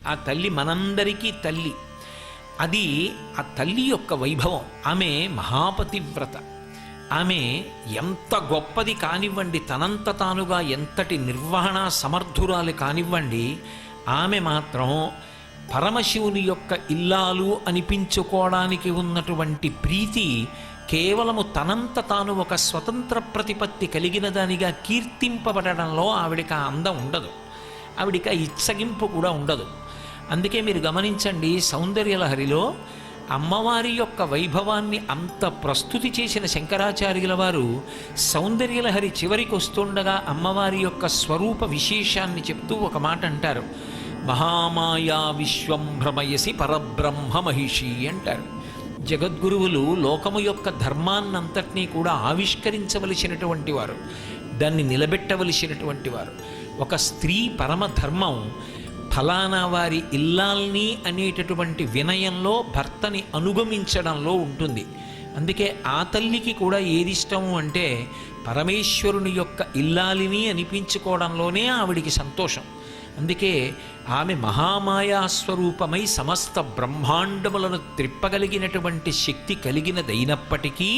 ఆ తల్లి మనందరికీ తల్లి. అది ఆ తల్లి యొక్క వైభవం. ఆమె మహాపతివ్రత. ఆమె ఎంత గొప్పది కానివ్వండి, తనంత తానుగా ఎంతటి నిర్వహణ సమర్థురాలు కానివ్వండి, ఆమె మాత్రం పరమశివుని యొక్క ఇల్లాలు అనిపించుకోవడానికి ఉన్నటువంటి ప్రీతి కేవలము తనంత తాను ఒక స్వతంత్ర ప్రతిపత్తి కలిగిన దానిగా కీర్తింపబడడంలో ఆవిడికి ఆ అందం ఉండదు, ఆవిడికి ఆ ఇచ్చగింపు కూడా ఉండదు. అందుకే మీరు గమనించండి, సౌందర్యలహరిలో అమ్మవారి యొక్క వైభవాన్ని అంత ప్రస్తుతి చేసిన శంకరాచార్యుల వారు సౌందర్యలహరి చివరికి వస్తుండగా అమ్మవారి యొక్క స్వరూప విశేషాన్ని చెప్తూ ఒక మాట అంటారు, మహామాయా విశ్వం భ్రమయసి పరబ్రహ్మ మహిషి అంటారు. జగద్గురువులు లోకము యొక్క ధర్మాన్నంతటినీ కూడా ఆవిష్కరించవలసినటువంటి వారు, దాన్ని నిలబెట్టవలసినటువంటి వారు. ఒక స్త్రీ పరమధర్మం ఫలానా వారి ఇల్లాల్ని అనేటటువంటి వినయంలో భర్తని అనుగమించడంలో ఉంటుంది. అందుకే ఆ తల్లికి కూడా ఏది ఇష్టము అంటే పరమేశ్వరుని యొక్క ఇల్లాలిని అనిపించుకోవడంలోనే ఆవిడికి సంతోషం. అందుకే ఆమె మహామాయాస్వరూపమై సమస్త బ్రహ్మాండములను త్రిప్పగలిగినటువంటి శక్తి కలిగినదైనప్పటికీ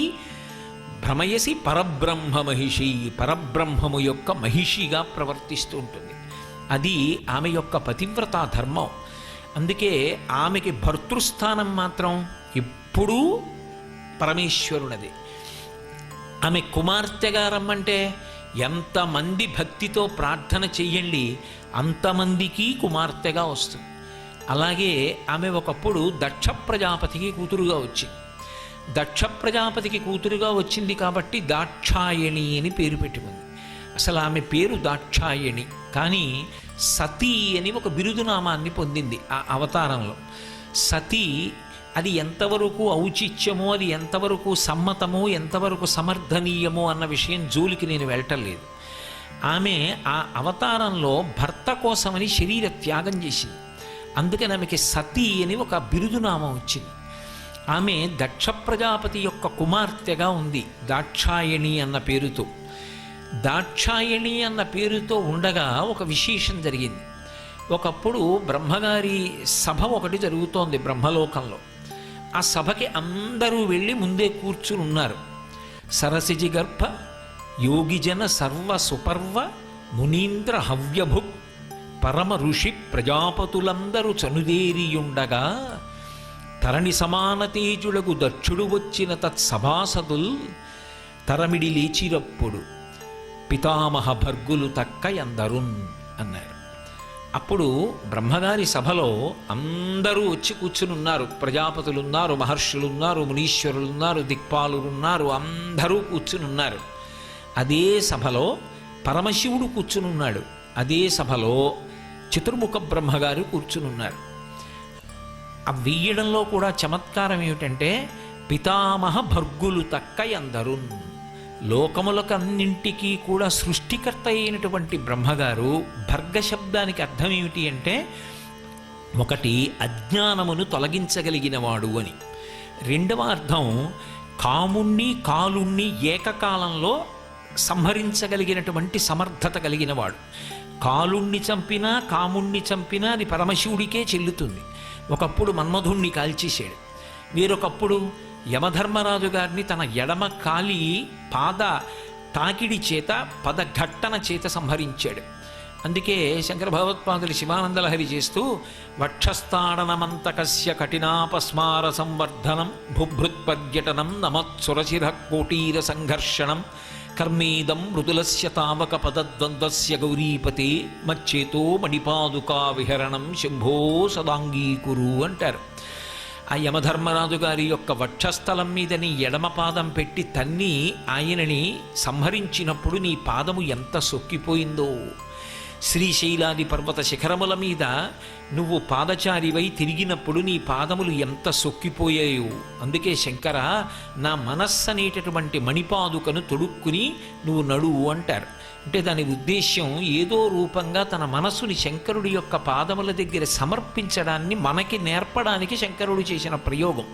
భ్రమయసి పరబ్రహ్మ మహిషి, పరబ్రహ్మము యొక్క మహిషిగా ప్రవర్తిస్తూ ఉంటుంది. అది ఆమె యొక్క పతివ్రతా ధర్మం. అందుకే ఆమెకి భర్తృస్థానం మాత్రం ఎప్పుడూ పరమేశ్వరునది. ఆమె కుమార్తెగా రమ్మంటే ఎంతమంది భక్తితో ప్రార్థన చెయ్యండి, అంతమందికి కుమార్తెగా వస్తుంది. అలాగే ఆమె ఒకప్పుడు దక్ష ప్రజాపతికి కూతురుగా వచ్చింది. దక్ష ప్రజాపతికి కూతురుగా వచ్చింది కాబట్టి దాక్షాయణి అని పేరు పెట్టుకుంది. అసలు ఆమె పేరు దాక్షాయణి, కానీ సతీ అని ఒక బిరుదునామాన్ని పొందింది ఆ అవతారంలో. సతీ అది ఎంతవరకు ఔచిత్యమో, అది ఎంతవరకు సమ్మతమో, ఎంతవరకు సమర్థనీయమో అన్న విషయం జోలికి నేను వెళ్ళటం లేదు. ఆమె ఆ అవతారంలో భర్త కోసమని శరీర త్యాగం చేసింది. అందుకని ఆమెకి సతీ అని ఒక బిరుదునామం వచ్చింది. ఆమె దక్ష ప్రజాపతి యొక్క కుమార్తెగా ఉంది దాక్షాయణి అన్న పేరుతో. దాక్షాయణి అన్న పేరుతో ఉండగా ఒక విశేషం జరిగింది. ఒకప్పుడు బ్రహ్మగారి సభ ఒకటి జరుగుతోంది బ్రహ్మలోకంలో. ఆ సభకి అందరూ వెళ్ళి ముందే కూర్చుని ఉన్నారు. సరసిజి గర్భ యోగిజన సర్వ సుపర్వ మునీంద్ర హవ్యభుక్ పరమ ఋషి ప్రజాపతులందరూ చనుదేరియుండగా తరణి సమాన తేజులకు దక్షుడు వచ్చిన తత్సభాసదుల్ తరమిడి లేచిరప్పుడు పితామహ భర్గులు తక్క ఎందరున్ అన్నారు. అప్పుడు బ్రహ్మగారి సభలో అందరూ వచ్చి కూర్చునున్నారు. ప్రజాపతులున్నారు, మహర్షులున్నారు, మునీశ్వరులున్నారు, దిక్పాలురున్నారు, అందరూ కూర్చునున్నారు. అదే సభలో పరమశివుడు కూర్చునున్నాడు. అదే సభలో చతుర్ముఖ బ్రహ్మగారు కూర్చునున్నారు. ఆ వెయ్యడంలో కూడా చమత్కారం ఏమిటంటే పితామహ భర్గులు తక్క ఎందరున్, లోకములకన్నింటికీ కూడా సృష్టికర్త అయినటువంటి బ్రహ్మగారు. భర్గ శబ్దానికి అర్థం ఏమిటి అంటే ఒకటి అజ్ఞానమును తొలగించగలిగినవాడు అని, రెండవ అర్థం కాముణ్ణి కాలుణ్ణి ఏకకాలంలో సంహరించగలిగినటువంటి సమర్థత కలిగినవాడు. కాలుణ్ణి చంపినా కాముణ్ణి చంపినా అది పరమశివుడికే చెల్లుతుంది. ఒకప్పుడు మన్మధుణ్ణి కాల్చేశాడు. వేరొకప్పుడు యమధర్మరాజు గారిని తన ఎడమ కాలి పాద తాకిడి చేత పదఘట్టన చేత సంహరించాడు. అందుకే శంకర భగవత్పాదులు శివానందలహరి చేస్తూ వక్షస్థాడనమంతకస్య కఠినాపస్మార సంవర్ధనం భుభృత్పర్యటనం నమత్సురశిర కోటీర సంఘర్షణం కర్మేదం మృదులస్య తావక పదద్వంద్వస్య గౌరీపతే మచ్చేతో మణిపాదుకా విహరణం శంభో సదాంగీకురు అంటారు. ఆ యమధర్మరాజు గారి యొక్క వక్షస్థలం మీద నీ ఎడమ పాదం పెట్టి తన్ని ఆయనని సంహరించినప్పుడు నీ పాదము ఎంత సొక్కిపోయిందో. శ్రీశైలాది పర్వత శిఖరముల మీద నువ్వు పాదచారివై తిరిగినప్పుడు నీ పాదములు ఎంత సొక్కిపోయాయో. అందుకే శంకర నా మనస్సు అనేటటువంటి మణిపాదుకను తొడుక్కుని నువ్వు నడువు అంటారు. అంటే దాని ఉద్దేశ్యం ఏదో రూపంగా తన మనస్సుని శంకరుడి యొక్క పాదముల దగ్గర సమర్పించడాన్ని మనకి నేర్పడానికి శంకరుడు చేసిన ప్రయోగం.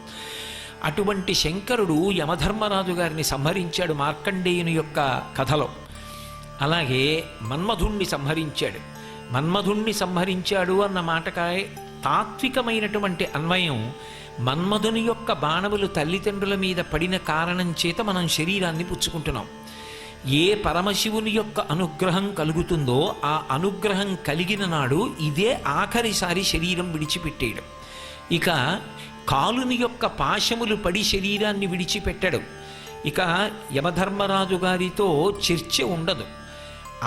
అటువంటి శంకరుడు యమధర్మరాజు గారిని సంహరించాడు మార్కండేయుని యొక్క కథలో. అలాగే మన్మధుణ్ణి సంహరించాడు. మన్మధుణ్ణి సంహరించాడు అన్న మాటకాయ తాత్వికమైనటువంటి అన్వయం, మన్మధుని యొక్క బాణములు తల్లిదండ్రుల మీద పడిన కారణం చేత మనం శరీరాన్ని పుచ్చుకుంటున్నాం. ఏ పరమశివుని యొక్క అనుగ్రహం కలుగుతుందో ఆ అనుగ్రహం కలిగిన నాడు ఇదే ఆఖరిసారి శరీరం విడిచిపెట్టేయడం. ఇక కాలుని యొక్క పాశములు పడి శరీరాన్ని విడిచిపెట్టడం. ఇక యమధర్మరాజు గారితో చర్చ ఉండదు.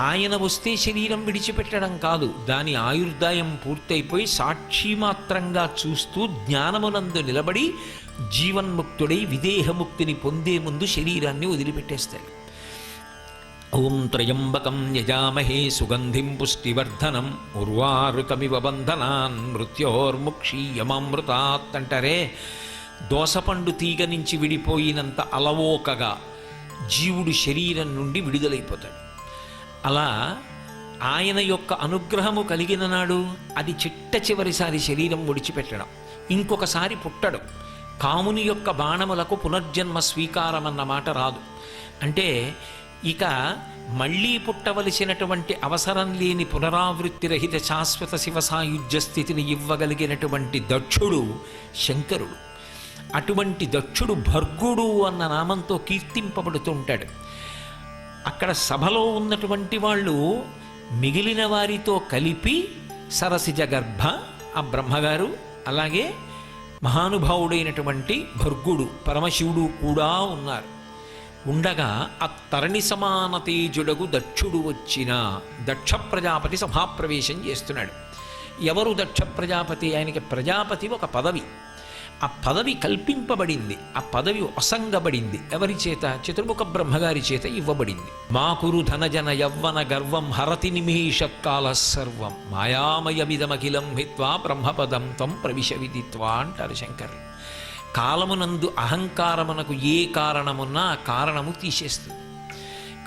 ఆయన వస్తే శరీరం విడిచిపెట్టడం కాదు, దాని ఆయుర్దాయం పూర్తయిపోయి సాక్షిమాత్రంగా చూస్తూ జ్ఞానమునందు నిలబడి జీవన్ముక్తుడై విదేహముక్తిని పొందే ముందు శరీరాన్ని వదిలిపెట్టేస్తాడు. ఓం త్రయంబకం యజామహే సుగంధిం పుష్టివర్ధనం ఉర్వారుకమివ బంధనాన్ మృత్యోర్ముక్షీయమామృతాత్ అంటారే. దోసపండు తీగ నుంచి విడిపోయినంత అలవోకగా జీవుడు శరీరం నుండి విడుదలైపోతాడు. అలా ఆయన యొక్క అనుగ్రహము కలిగిన నాడు అది చిట్ట చివరిసారి శరీరం విడిచిపెట్టడం, ఇంకొకసారి పుట్టడం. కాముని యొక్క బాణములకు పునర్జన్మ స్వీకారం అన్న మాట రాదు. అంటే ఇక మళ్ళీ పుట్టవలసినటువంటి అవసరం లేని పునరావృత్తి రహిత శాశ్వత శివ సాయుధ్య స్థితిని ఇవ్వగలిగినటువంటి దక్షుడు శంకరుడు. అటువంటి దక్షుడు భర్గుడు అన్న నామంతో కీర్తింపబడుతూ ఉంటాడు. అక్కడ సభలో ఉన్నటువంటి వాళ్ళు మిగిలిన వారితో కలిపి సరసిజ గర్భ ఆ బ్రహ్మగారు, అలాగే మహానుభావుడైనటువంటి భర్గుడు పరమశివుడు కూడా ఉన్నారు. ఉండగా ఆ తరణి సమాన తేజుడగు దక్షుడు వచ్చిన దక్ష ప్రజాపతి సభాప్రవేశం చేస్తున్నాడు. ఎవరు దక్ష ప్రజాపతి? ఆయనకి ప్రజాపతి ఒక పదవి. ఆ పదవి కల్పింపబడింది, ఆ పదవి అసంగబడింది. ఎవరి చేత? చతుర్ముఖ బ్రహ్మగారి చేత ఇవ్వబడింది. మాకురు ధనజన యవ్వన గర్వం హరతి నిమీషకాల సర్వం మాయామయమిదమఖిలం హిత్వా బ్రహ్మపదం త్వం ప్రవిశ విదిత్వా అంటారు శంకరులు. కాలమునందు అహంకారమునకు ఏ కారణమున్నా ఆ కారణము తీసేస్తుంది.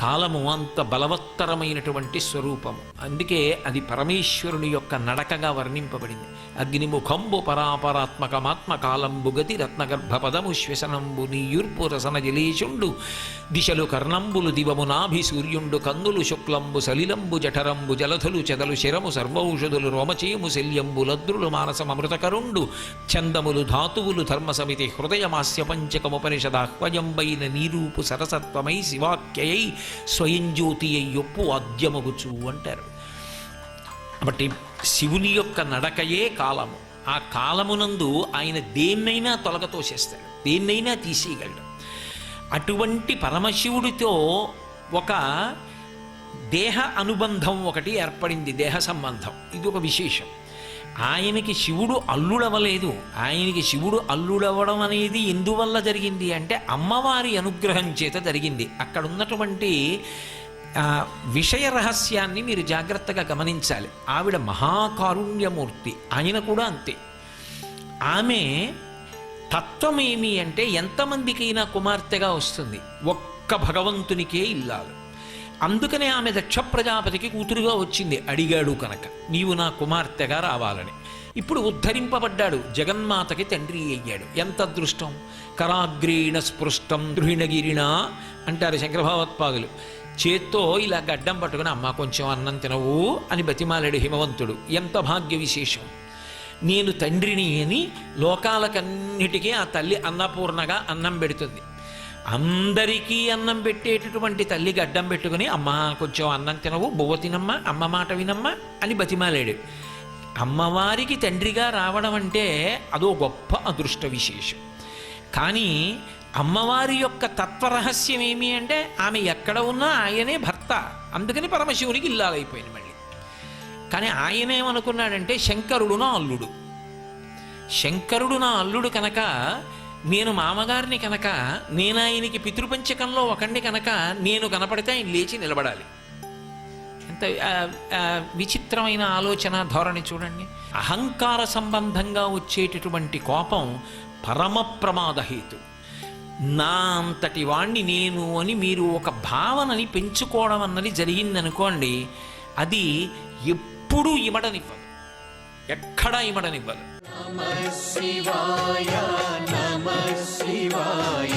కాలము అంత బలవత్తరమైనటువంటి స్వరూపము. అందుకే అది పరమేశ్వరుని యొక్క నడకగా వర్ణింపబడింది. అగ్నిముఖంబు పరాపరాత్మకమాత్మ కాలంబు గతి రత్నగర్భపదము శ్వసనంబు నీయుర్పు రసన జలేశుండు దిశలు కర్ణంబులు దివము నాభి సూర్యుండు కన్నులు శుక్లంబు సలిలంబు జఠరంబు జలధులు చెదలు శిరము సర్వౌషధులు రోమచేము శల్యంబు లద్రులు మానసమృతకరుండు చందములు ధాతువులు ధర్మసమితి హృదయమాస్య పంచకముపనిషదాహ్వయంబైన నీరూపు సరసత్వమై శివాఖ్యయై స్వయం జ్యోతి అయ్యొప్పు ఆద్యమగుచు అంటారు. కాబట్టి శివుని యొక్క నడకయే కాలము. ఆ కాలమునందు ఆయన దేన్నైనా తొలగతోసేస్తాడు, దేన్నైనా తీసేయగలడు. అటువంటి పరమశివుడితో ఒక దేహ అనుబంధం ఒకటి ఏర్పడింది, దేహ సంబంధం. ఇది ఒక విశేషం. ఆయనకి శివుడు అల్లుడవలేదు. ఆయనకి శివుడు అల్లుడవడం అనేది ఎందువల్ల జరిగింది అంటే అమ్మవారి అనుగ్రహం చేత జరిగింది. అక్కడ ఉన్నటువంటి విషయ రహస్యాన్ని మీరు జాగ్రత్తగా గమనించాలి. ఆవిడ మహాకారుణ్యమూర్తి, ఆయన కూడా అంతే. ఆమె తత్వం ఏమి అంటే ఎంతమందికైనా కుమార్తెగా వస్తుంది, ఒక్క భగవంతునికే ఇల్లాలు. అందుకనే ఆమె దక్ష ప్రజాపతికి కూతురుగా వచ్చింది. అడిగాడు కనుక నీవు నా కుమార్తెగా రావాలని. ఇప్పుడు ఉద్ధరింపబడ్డాడు, జగన్మాతకి తండ్రి అయ్యాడు. ఎంత అదృష్టం! కరాగ్రీణ స్పృష్టం ద్రుహిణగిరిణ అంటారు శంకర భగవత్పాదులు. చేత్తో ఇలా గడ్డం పట్టుకుని అమ్మ కొంచెం అన్నం తినవు అని బతిమాలాడు హిమవంతుడు. ఎంత భాగ్య విశేషం! నేను తండ్రిని అని లోకాలకన్నిటికీ ఆ తల్లి అన్నపూర్ణగా అన్నం పెడుతుంది. అందరికీ అన్నం పెట్టేటటువంటి తల్లి గడ్డం పెట్టుకుని అమ్మ కొంచెం అన్నం తినవు, బువ్వ తినమ్మా, అమ్మ మాట వినమ్మా అని బతిమాలాడు. అమ్మవారికి తండ్రిగా రావడం అంటే అదో గొప్ప అదృష్ట విశేషం. కానీ అమ్మవారి యొక్క తత్వరహస్యం ఏమి అంటే ఆమె ఎక్కడ ఉన్నా ఆయనే భర్త. అందుకని పరమశివునికి ఇల్లాలైపోయింది మళ్ళీ. కానీ ఆయనేమనుకున్నాడంటే శంకరుడు నా అల్లుడు, శంకరుడు నా అల్లుడు కనుక నేను మామగారిని కనుక నేను ఆయనకి పితృపంచకంలో ఒకండి కనుక నేను కనపడితే ఆయన లేచి నిలబడాలి. ఎంత విచిత్రమైన ఆలోచన ధోరణి చూడండి. అహంకార సంబంధంగా వచ్చేటటువంటి కోపం పరమ ప్రమాదహేతు. నా అంతటి వాణ్ణి నేను అని మీరు ఒక భావనని పెంచుకోవడం అన్నది జరిగిందనుకోండి, అది ఎప్పుడూ ఇమడనివ్వదు, ఎక్కడా ఇమడనివ్వదు. నమః శివాయ, నమః శివాయ.